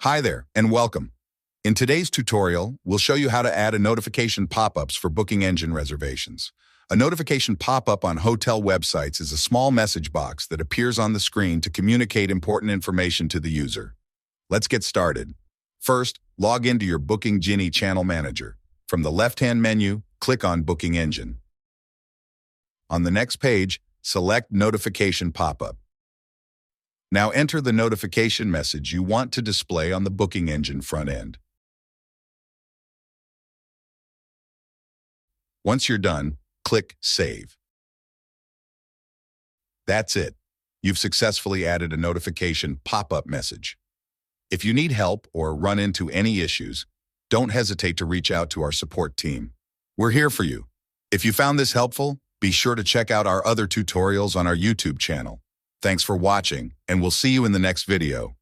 Hi there, and welcome. In today's tutorial, we'll show you how to add a notification pop-ups for booking engine reservations. A notification pop-up on hotel websites is a small message box that appears on the screen to communicate important information to the user. Let's get started. First, log into your Bookingjini channel manager. From the left-hand menu, click on Booking Engine. On the next page, select Notification Pop-up. Now enter the notification message you want to display on the Booking Engine front end. Once you're done, click Save. That's it. You've successfully added a notification pop-up message. If you need help or run into any issues, don't hesitate to reach out to our support team. We're here for you. If you found this helpful, be sure to check out our other tutorials on our YouTube channel. Thanks for watching, and we'll see you in the next video.